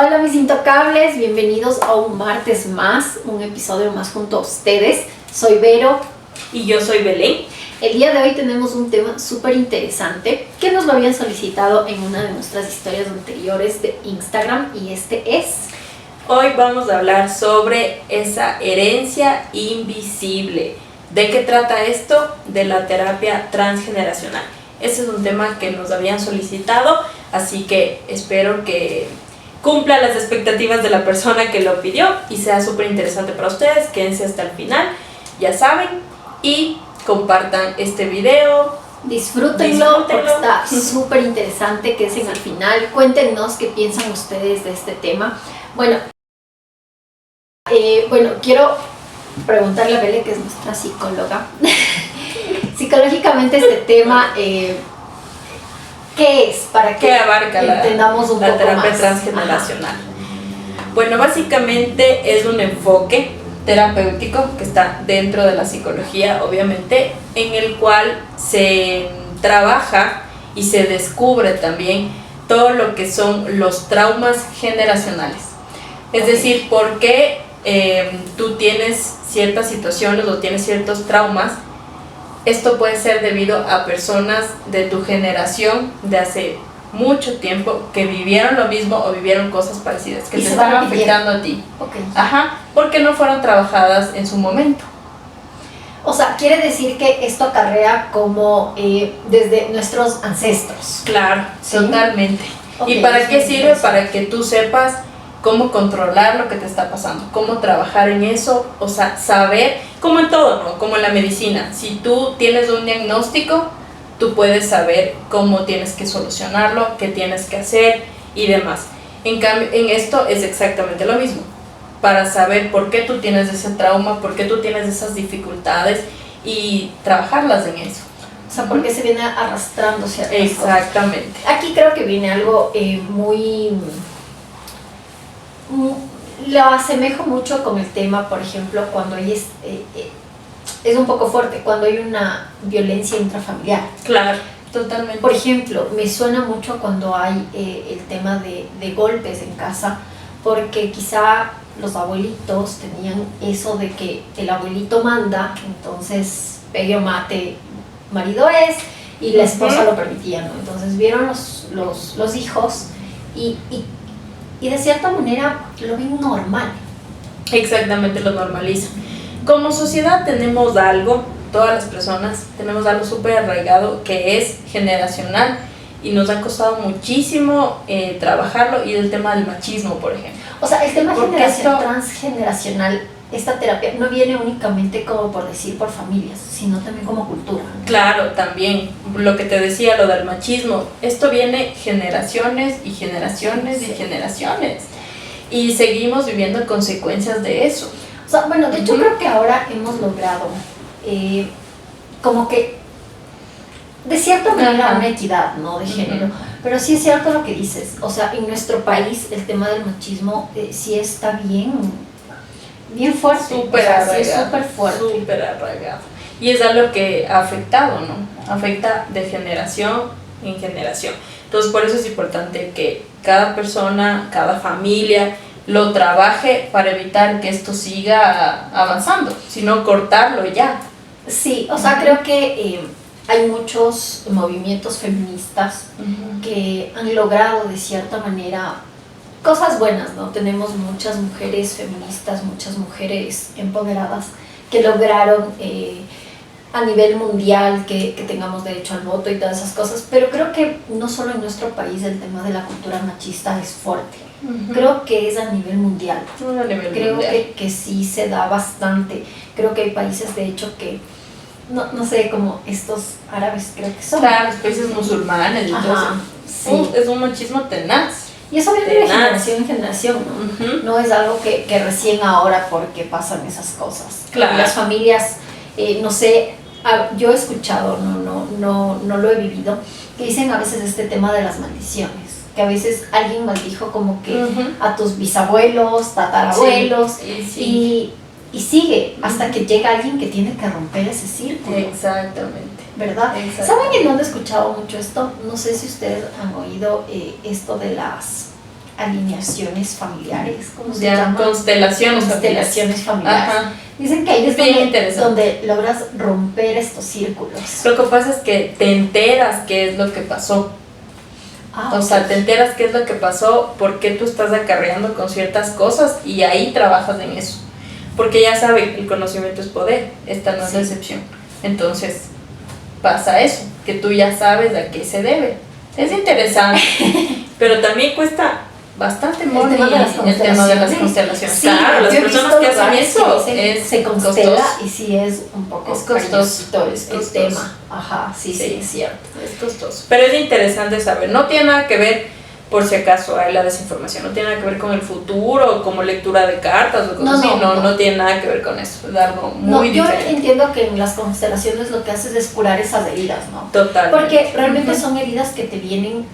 Hola mis intocables, bienvenidos a un martes más, un episodio más junto a ustedes. Soy Vero. Y yo soy Belén. El día de hoy tenemos un tema súper interesante que nos lo habían solicitado en una de nuestras historias anteriores de Instagram y este es... Hoy vamos a hablar sobre esa herencia invisible. ¿De qué trata esto? De la terapia transgeneracional. Ese es un tema que nos habían solicitado, así que espero que cumpla las expectativas de la persona que lo pidió y sea súper interesante para ustedes. Quédense hasta el final, ya saben, y compartan este video. Disfrútenlo porque está súper interesante. Quédense al final, cuéntenos qué piensan ustedes de este tema. Bueno, quiero preguntarle a Bele, que es nuestra psicóloga. Psicológicamente este tema, ¿qué es? Para que abarca entendamos un la poco terapia más transgeneracional. Bueno, básicamente es un enfoque terapéutico que está dentro de la psicología, obviamente, en el cual se trabaja y se descubre también todo lo que son los traumas generacionales. Es decir, por qué tú tienes ciertas situaciones o tienes ciertos traumas. Esto puede ser debido a personas de tu generación de hace mucho tiempo que vivieron lo mismo o vivieron cosas parecidas que te están afectando a ti. Okay. Porque no fueron trabajadas en su momento. O sea, quiere decir que esto acarrea como desde nuestros ancestros. Claro, ¿sí? Totalmente. Okay, ¿y para qué sirve? Para que tú sepas cómo controlar lo que te está pasando, cómo trabajar en eso, o sea, saber, como en todo, ¿no? Como en la medicina, si tú tienes un diagnóstico, tú puedes saber cómo tienes que solucionarlo, qué tienes que hacer y demás. En cambio, en esto es exactamente lo mismo, para saber por qué tú tienes ese trauma, por qué tú tienes esas dificultades y trabajarlas en eso. O sea, por qué se viene arrastrando ciertas Exactamente. cosas. Aquí creo que viene algo lo asemejo mucho con el tema, por ejemplo, cuando hay es un poco fuerte, cuando hay una violencia intrafamiliar. Claro, totalmente. Por ejemplo, me suena mucho cuando hay el tema de golpes en casa, porque quizá los abuelitos tenían eso de que el abuelito manda, entonces pegue o mate, marido es, y la esposa lo permitía, ¿no? Entonces vieron los hijos y de cierta manera lo ven normal. Exactamente, lo normalizan. Como sociedad tenemos algo, todas las personas tenemos algo súper arraigado que es generacional y nos ha costado muchísimo trabajarlo, y el tema del machismo, por ejemplo. O sea, el tema transgeneracional, esta terapia no viene únicamente como por decir por familias, sino también como cultura. Claro, también lo que te decía, lo del machismo, esto viene generaciones y generaciones y generaciones, y seguimos viviendo consecuencias de eso. O sea, bueno, de hecho creo que ahora hemos logrado como que de cierta manera una equidad, ¿no? De género, pero sí es cierto lo que dices. O sea, en nuestro país el tema del machismo sí está bien fuerte. Súper arraigado, sí es súper fuerte. Súper arraigado. Y es algo que ha afectado, ¿no? Afecta de generación en generación. Entonces, por eso es importante que cada persona, cada familia lo trabaje para evitar que esto siga avanzando, sino cortarlo ya. Sí, o sea, creo que hay muchos movimientos feministas que han logrado de cierta manera cosas buenas, ¿no? Tenemos muchas mujeres feministas, muchas mujeres empoderadas que lograron a nivel mundial que tengamos derecho al voto y todas esas cosas, pero creo que no solo en nuestro país el tema de la cultura machista es fuerte. Creo que es a nivel mundial. Creo que sí se da bastante. Creo que hay países, de hecho, que no sé, como estos árabes, creo que son. Claro, los países musulmanes y todo eso. Sí. Es un machismo tenaz. Y eso viene de generación en generación, ¿no? No es algo que recién ahora porque pasan esas cosas. Claro. Las familias, no sé, yo he escuchado, no lo he vivido, que dicen a veces este tema de las maldiciones. Que a veces alguien maldijo como que a tus bisabuelos, tatarabuelos, sí. Y sigue hasta que llega alguien que tiene que romper ese círculo. Exactamente. ¿Verdad? Exactamente. ¿Saben en dónde he escuchado mucho esto? No sé si ustedes han oído esto de las alineaciones familiares, ¿cómo se Ya, llama? constelaciones familiares. Ajá. Dicen que ahí es Bien interesante. donde logras romper estos círculos. Lo que pasa es que te enteras qué es lo que pasó. O sea, te enteras qué es lo que pasó, por qué tú estás acarreando con ciertas cosas y ahí trabajas en eso. Porque ya saben, el conocimiento es poder, esta no es la excepción. Entonces, pasa eso, que tú ya sabes a qué se debe. Es interesante, pero también cuesta bastante money el tema de las constelaciones. Sí, claro, las personas que hacen eso se constela costoso. y sí es un poco Es costoso, es el costoso. tema. Ajá, sí, es cierto. Es costoso. Pero es interesante saber, no tiene nada que ver, por si acaso hay la desinformación, no tiene nada que ver con el futuro, como lectura de cartas o cosas así, no tiene nada que ver con eso, es algo muy diferente. Yo entiendo que en las constelaciones lo que haces es curar esas heridas, ¿no? Totalmente. Porque realmente son heridas que te vienen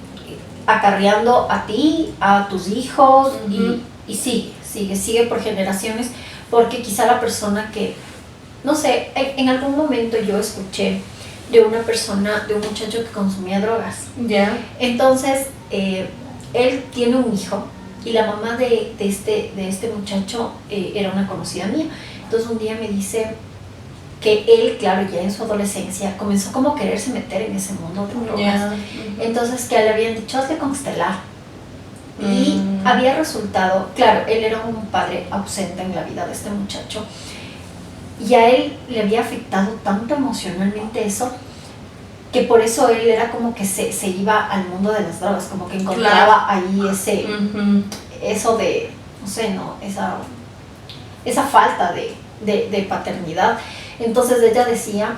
acarreando a ti, a tus hijos y sigue por generaciones, porque quizá la persona que, no sé, en algún momento yo escuché de una persona, de un muchacho que consumía drogas. Ya. Entonces, él tiene un hijo y la mamá de este muchacho era una conocida mía. Entonces un día me dice que él, claro, ya en su adolescencia comenzó como a quererse meter en ese mundo de drogas. Entonces que le habían dicho, hazle constelar. Y había resultado, claro, él era un padre ausente en la vida de este muchacho y a él le había afectado tanto emocionalmente eso, que por eso él era como que se iba al mundo de las drogas, como que encontraba ahí eso de, no sé, ¿no? Esa falta de paternidad. Entonces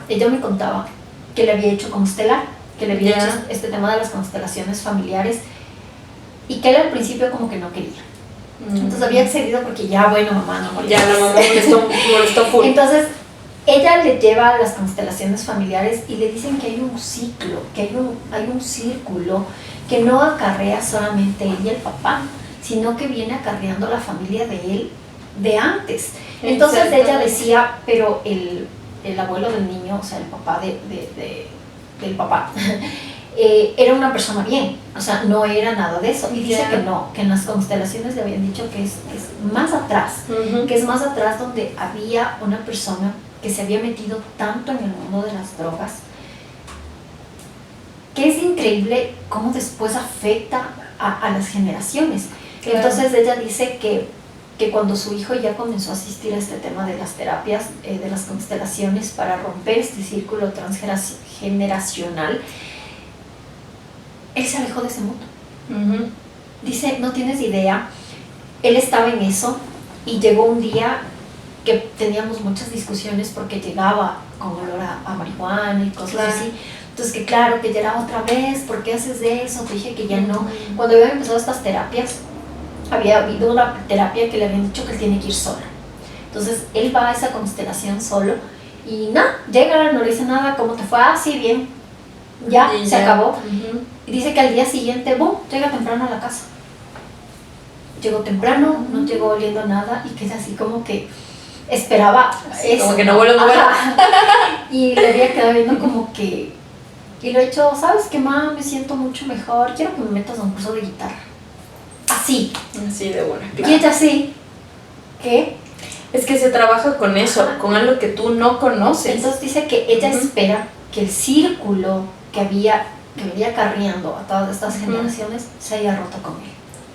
ella me contaba que le había hecho constelar, que le había hecho este tema de las constelaciones familiares y que él al principio como que no quería. Entonces había accedido porque ya, bueno, mamá, no molestes. Ya la mamá molestó full. Entonces ella le lleva a las constelaciones familiares y le dicen que hay un ciclo, que hay un círculo que no acarrea solamente él y el papá, sino que viene acarreando la familia de él de antes. Entonces ella decía, pero el abuelo del niño, o sea, el papá del papá, era una persona bien, o sea, no era nada de eso. Y dice que no, que en las constelaciones le habían dicho que es más atrás, que es más atrás donde había una persona que se había metido tanto en el mundo de las drogas, que es increíble cómo después afecta a las generaciones. Claro. Entonces ella dice que cuando su hijo ya comenzó a asistir a este tema de las terapias, de las constelaciones para romper este círculo transgeneracional, él se alejó de ese mundo. Dice, no tienes idea, él estaba en eso y llegó un día que teníamos muchas discusiones porque llegaba con olor a marihuana y cosas así. Entonces que claro, que ya era otra vez, ¿por qué haces eso? Te dije que ya no. Cuando había empezado estas terapias, había habido una terapia que le habían dicho que él tiene que ir sola. Entonces él va a esa constelación solo y nada, llega, no le dice nada, ¿cómo te fue? Ah, sí, bien, ya, se acabó. Y dice que al día siguiente, boom, llega temprano a la casa. Llegó temprano, no llegó oliendo nada y que es así como que esperaba eso. Como que no vuelve a mover. Y le había quedado viendo como que, y lo he hecho, ¿sabes qué, ma? Me siento mucho mejor, quiero que me metas a un curso de guitarra. Así de buena, claro. Y ella así, ¿qué? Es que se trabaja con eso, con algo que tú no conoces. Entonces dice que ella espera que el círculo que venía acarreando a todas estas generaciones se haya roto con él.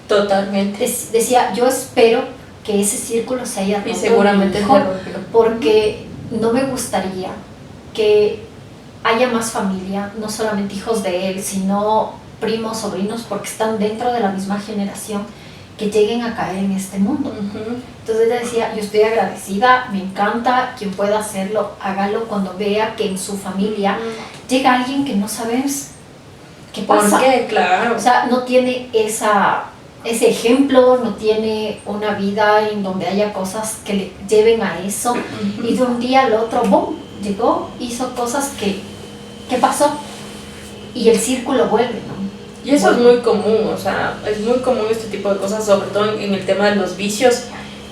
Totalmente. Decía, yo espero que ese círculo se haya roto. Y seguramente se rompió. Porque no me gustaría que haya más familia, no solamente hijos de él, sino primos, sobrinos, porque están dentro de la misma generación, que lleguen a caer en este mundo. Entonces ella decía, yo estoy agradecida, me encanta, quien pueda hacerlo, hágalo cuando vea que en su familia llega alguien que no sabes qué pasa. ¿Por qué? Claro. O sea, no tiene ese ejemplo, no tiene una vida en donde haya cosas que le lleven a eso, y de un día al otro, ¡boom!, llegó, hizo cosas que ¿qué pasó? Y el círculo vuelve, ¿no? Y eso es muy común, o sea, es muy común este tipo de cosas, sobre todo en el tema de los vicios,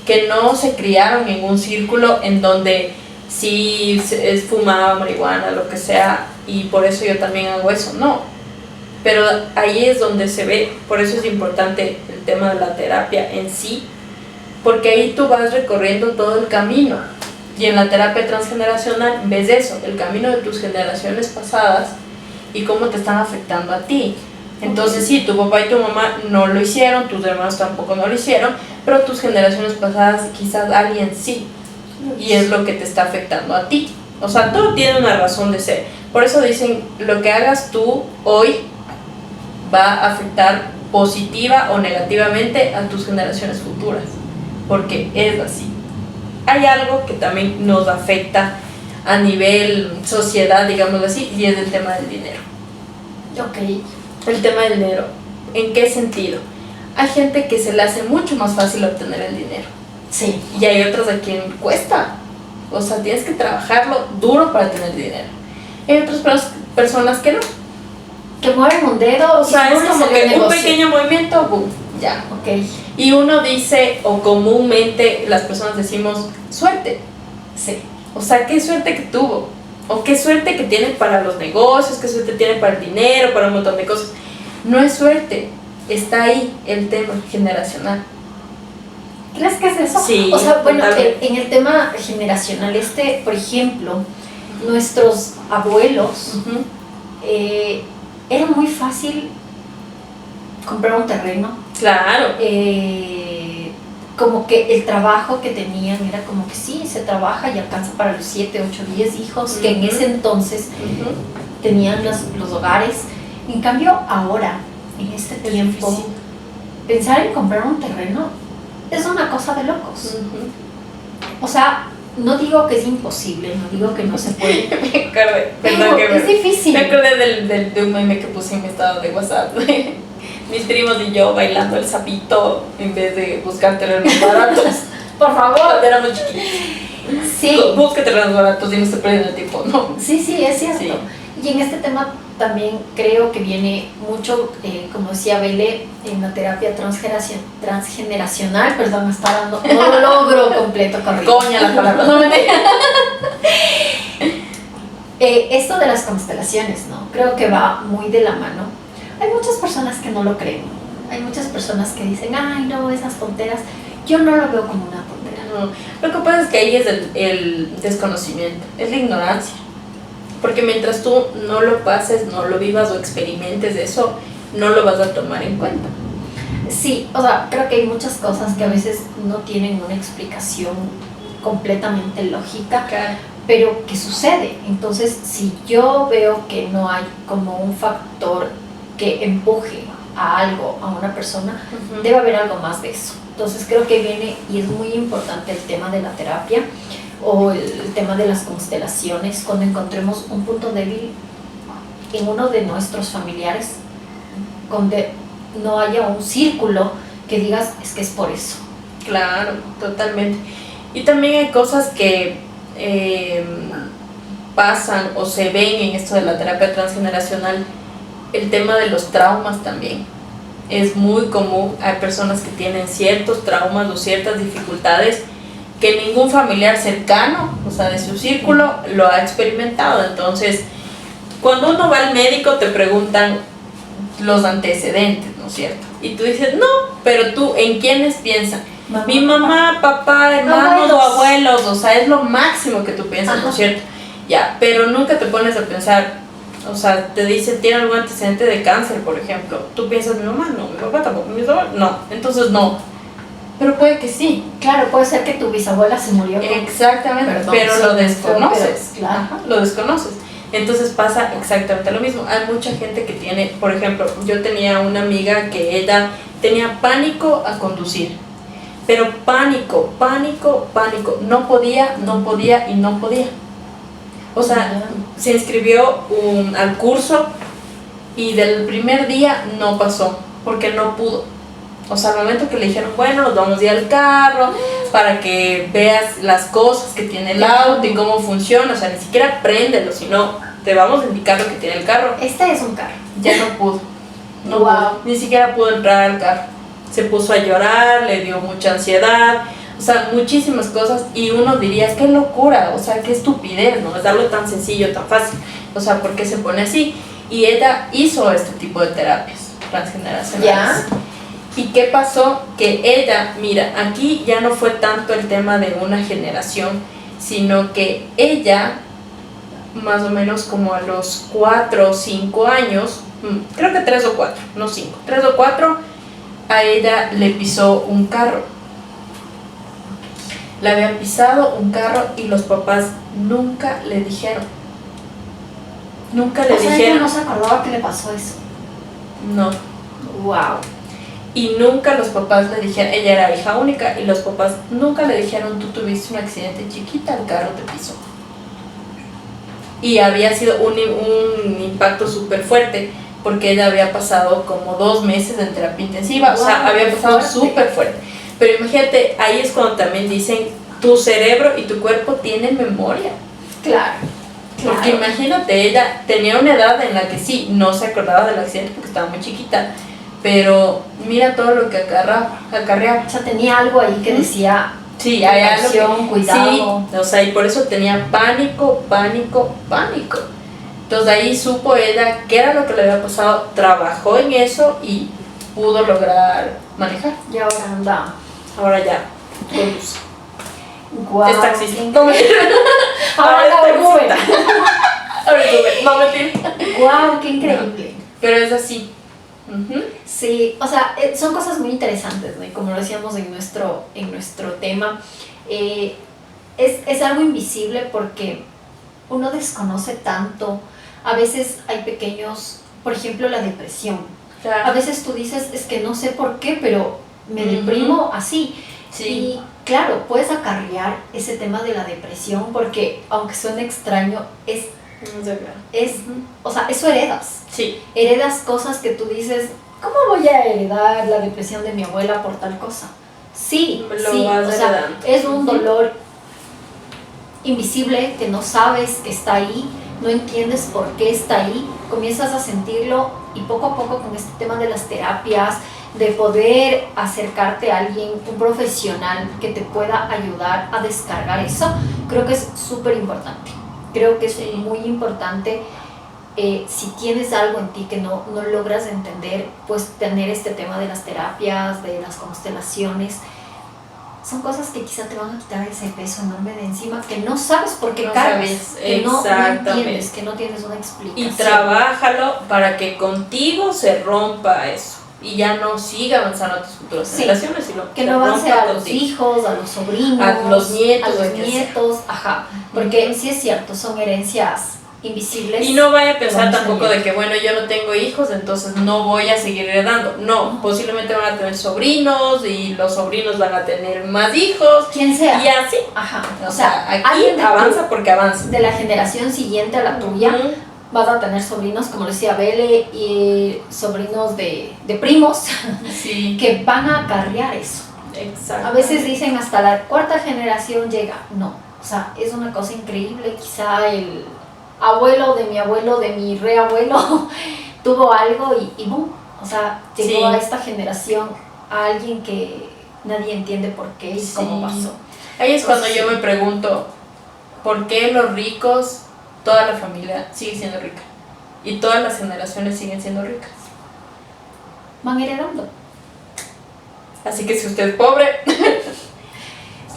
que no se criaron en un círculo en donde sí fumaba marihuana, lo que sea, y por eso yo también hago eso. No, Pero ahí es donde se ve, por eso es importante el tema de la terapia en sí, porque ahí tú vas recorriendo todo el camino. Y en la terapia transgeneracional ves eso, el camino de tus generaciones pasadas y cómo te están afectando a ti. Entonces sí, tu papá y tu mamá no lo hicieron, tus hermanos tampoco no lo hicieron, pero tus generaciones pasadas quizás alguien sí, y es lo que te está afectando a ti. O sea, todo tiene una razón de ser. Por eso dicen, lo que hagas tú hoy va a afectar positiva o negativamente a tus generaciones futuras, porque es así. Hay algo que también nos afecta a nivel sociedad, digámoslo así, y es el tema del dinero. Ok. El tema del dinero, ¿en qué sentido? Hay gente que se le hace mucho más fácil obtener el dinero. Sí. Y hay otros a quien cuesta. O sea, tienes que trabajarlo duro para tener dinero. Hay otras personas que no. Que mueven un dedo, O sea, es como que un negocio. pequeño movimiento, boom, ya. Ok. Y uno dice, o comúnmente las personas decimos, suerte. Sí. O sea, qué suerte que tuvo. O qué suerte que tiene para los negocios, qué suerte tiene para el dinero, para un montón de cosas. No es suerte, está ahí el tema generacional. ¿Crees que es eso? Sí, O sea, bueno, totalmente. en el tema generacional, por ejemplo, nuestros abuelos, Ujú. era muy fácil comprar un terreno. Claro. Como que el trabajo que tenían era como que sí, se trabaja y alcanza para los 7, 8, 10 hijos que en Ujú. ese entonces Ujú. tenían los hogares. En cambio, ahora, en este tiempo, difícil. pensar en comprar un terreno es una cosa de locos. Ujú. O sea, no digo que es imposible, no digo que no se puede, Me acordé, pero perdón que es difícil. me acordé de un meme que puse en mi estado de WhatsApp. Mis primos y yo bailando el sapito en vez de buscar terrenos baratos. Por favor. Cuando éramos chiquitos. Sí, Busca terrenos baratos y no se perdiendo el tiempo, ¿no? sí, sí, es cierto. Sí. Y en este tema también creo que viene mucho, como decía Bele, en la terapia transgeneracional, perdón, no lo logro completo, correcto. Coña la palabra. No me dejes. Esto de las constelaciones, ¿no? Creo que va muy de la mano. Hay muchas personas que no lo creen. Hay muchas personas que dicen, ay, no, esas tonteras. Yo no lo veo como una tontera. No, lo que pasa es que ahí es el desconocimiento, es la ignorancia. Porque mientras tú no lo pases, no lo vivas o experimentes eso, no lo vas a tomar en cuenta. Sí, o sea, creo que hay muchas cosas que a veces no tienen una explicación completamente lógica, Claro. pero que sucede. Entonces, si yo veo que no hay como un factor que empuje a algo, a una persona, Ujú. debe haber algo más de eso. Entonces creo que viene, y es muy importante el tema de la terapia o el tema de las constelaciones, cuando encontremos un punto débil en uno de nuestros familiares, donde no haya un círculo que digas, es que es por eso. Claro, totalmente. Y también hay cosas que pasan o se ven en esto de la terapia transgeneracional. El tema de los traumas también es muy común. Hay personas que tienen ciertos traumas o ciertas dificultades que ningún familiar cercano, o sea, de su círculo, lo ha experimentado. Entonces, cuando uno va al médico te preguntan los antecedentes, ¿no es cierto? Y tú dices, no, pero tú, ¿en quiénes piensan? Mi mamá, papá, hermanos o abuelos, o sea, es lo máximo que tú piensas, ¿no es cierto? Ya, pero nunca te pones a pensar, o sea, te dicen, ¿tiene algún antecedente de cáncer, por ejemplo? Tú piensas, mi mamá, no, mi papá tampoco, mi abuelos, no, entonces no. Pero puede que sí. Claro, puede ser que tu bisabuela se murió. Exactamente, Perdón, pero sí, lo desconoces. pero, claro. Ajá, lo desconoces. Entonces pasa exactamente lo mismo. Hay mucha gente que tiene, por ejemplo, yo tenía una amiga que ella tenía pánico a conducir. Pero pánico, pánico, pánico. No podía y no podía. O sea, se inscribió al curso y del primer día no pasó, porque no pudo. O sea, al momento que le dijeron, bueno, nos vamos a ir al carro para que veas las cosas que tiene el auto y cómo funciona, o sea, ni siquiera préndelo, sino te vamos a indicar lo que tiene el carro. Este es un carro. Ya no pudo, no Wow. pudo, ni siquiera pudo entrar al carro. Se puso a llorar, le dio mucha ansiedad, o sea, muchísimas cosas, y uno diría, qué locura, o sea, qué estupidez, ¿no? Es algo tan sencillo, tan fácil, o sea, ¿por qué se pone así? y ella hizo este tipo de terapias transgeneracionales. ¿Ya? ¿Y qué pasó? Que ella, mira, aquí ya no fue tanto el tema de una generación, sino que ella, más o menos como a los 4 o 5 años, creo que 3 o 4, no 5, 3 o 4, a ella le pisó un carro. Le había pisado un carro y los papás nunca le dijeron. Nunca le Ella dijeron. no se acordaba que le pasó eso. No. Wow. Y nunca los papás le dijeron, ella era hija única, y los papás nunca le dijeron, tú tuviste un accidente chiquita, el carro te pisó. Y había sido un impacto súper fuerte, porque ella había pasado como 2 meses en terapia intensiva, o sea, había pasado súper fuerte. Pero imagínate, ahí es cuando también dicen, tu cerebro y tu cuerpo tienen memoria. Claro. Porque imagínate, ella tenía una edad en la que sí, no se acordaba del accidente porque estaba muy chiquita, pero mira todo lo que acarreaba. O sea, tenía algo ahí que decía, sí, hay algo que, cuidado. Sí, o sea, y por eso tenía pánico. Entonces ahí supo ella qué era lo que le había pasado, trabajó en eso y pudo lograr manejar. Y ahora anda. Ahora ya conduce. Guau. Es taxista. Ahora es anda Uber. taxista. Ahora es Uber. No, mentira. Guau, qué increíble. Pero es así. Uh-huh. Sí, o sea, son cosas muy interesantes, ¿no? Y como lo decíamos en nuestro tema, es algo invisible porque uno desconoce tanto. A veces hay pequeños, por ejemplo, la depresión. Claro. A veces tú dices, es que no sé por qué, pero me deprimo así. Sí. Y claro, puedes acarrear ese tema de la depresión porque, aunque suene extraño, o sea, eso heredas. Sí. Heredas cosas que tú dices, ¿cómo voy a heredar la depresión de mi abuela por tal cosa? Sí, sí, o sea, es un dolor invisible que no sabes que está ahí, no entiendes por qué está ahí, comienzas a sentirlo y poco a poco con este tema de las terapias, de poder acercarte a alguien, un profesional que te pueda ayudar a descargar eso, creo que es súper importante. Creo que es muy importante, si tienes algo en ti que no logras entender, pues tener este tema de las terapias, de las constelaciones. Son cosas que quizá te van a quitar ese peso enorme de encima, que no sabes por qué cargas, que no entiendes, que no tienes una explicación. Y trabájalo para que contigo se rompa eso y ya no siga avanzando a tus futuras generaciones, sino que no avance a los hijos, a los sobrinos, a los nietos, ajá, porque sí es cierto, son herencias invisibles. Y no vaya a pensar tampoco de que, bueno, yo no tengo hijos, entonces no voy a seguir heredando. No, posiblemente van a tener sobrinos y los sobrinos van a tener más hijos. Quien sea. Y así. Ajá. O sea, aquí avanza porque avanza. De la generación siguiente a la tuya, vas a tener sobrinos, como decía Bele, y sobrinos de primos, sí, que van a acarrear eso. Exacto. A veces dicen hasta la 4ª generación llega. No, o sea, es una cosa increíble. Quizá el abuelo, de mi reabuelo, tuvo algo y boom, o sea, llegó a esta generación a alguien que nadie entiende por qué y cómo pasó. Ahí es cuando yo me pregunto, ¿por qué los ricos, toda la familia sigue siendo rica? Y todas las generaciones siguen siendo ricas. Van heredando. Así que si usted es pobre,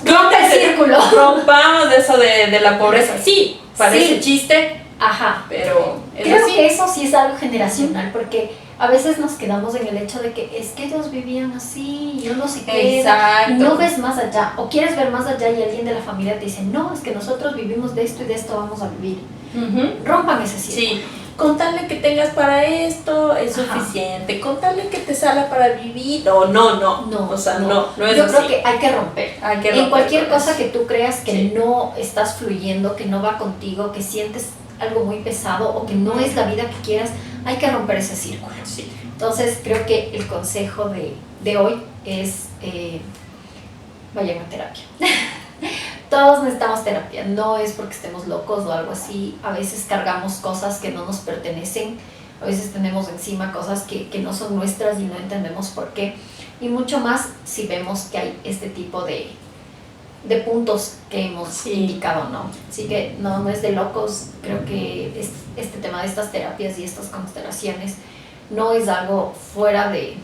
rompe el círculo. Rompamos eso de la pobreza. Sí, parece chiste. Ajá. Pero creo que eso sí es algo generacional, porque a veces nos quedamos en el hecho de que es que ellos vivían así, yo no sé qué. Exacto. No ves más allá, o quieres ver más allá y alguien de la familia te dice, no, es que nosotros vivimos de esto y de esto vamos a vivir. Rompan ese círculo. Sí. Contarle que tengas para esto es suficiente. Contarle que te sale para vivir. No. O sea, no es yo así. creo que hay que romper. En cualquier cosa que tú creas que no estás fluyendo, que no va contigo, que sientes algo muy pesado o que no es la vida que quieras, hay que romper ese círculo. Sí. Entonces creo que el consejo de hoy es vayan a terapia. Todos necesitamos terapia, no es porque estemos locos o algo así. A veces cargamos cosas que no nos pertenecen, a veces tenemos encima cosas que no son nuestras y no entendemos por qué. Y mucho más si vemos que hay este tipo de de puntos que hemos Sí. indicado, ¿no? Así que no es de locos. Creo que este tema de estas terapias y estas constelaciones no es algo fuera de,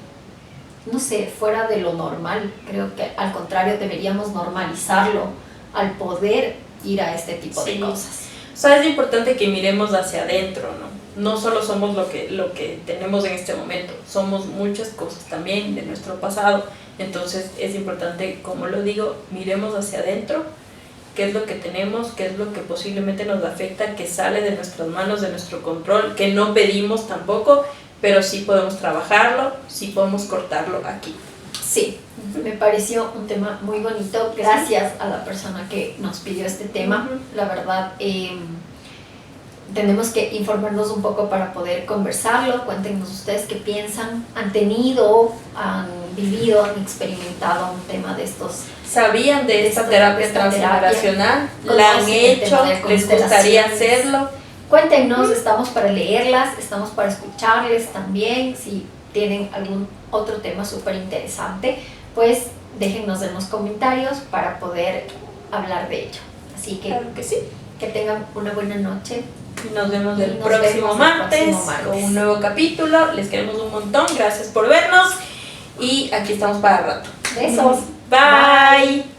no sé, fuera de lo normal. Creo que al contrario deberíamos normalizarlo al poder ir a este tipo de Sí. cosas. O sea, es importante que miremos hacia adentro, ¿no? No solo somos lo que tenemos en este momento, somos muchas cosas también de nuestro pasado. Entonces es importante, como lo digo, miremos hacia adentro, qué es lo que tenemos, qué es lo que posiblemente nos afecta, que sale de nuestras manos, de nuestro control, que no pedimos tampoco, pero sí podemos trabajarlo, sí podemos cortarlo aquí. Sí, me pareció un tema muy bonito. Gracias a la persona que nos pidió este tema. La verdad, tenemos que informarnos un poco para poder conversarlo. Cuéntenos ustedes qué piensan. ¿Han tenido, han vivido, han experimentado un tema de estos? ¿Sabían de esta terapia transgeneracional? terapia? ¿La han ¿Conocen el hecho? tema de ¿Les gustaría constelaciones? hacerlo? Cuéntenos, estamos para leerlas, estamos para escucharles también. Si tienen algún otro tema súper interesante, pues déjennos en los comentarios para poder hablar de ello. Así que, Claro que sí. que tengan una buena noche. Nos vemos el Nos próximo vemos el martes próximo martes. con un nuevo capítulo. Les queremos un montón. Gracias por vernos. Y aquí estamos para el rato. Besos. Bye.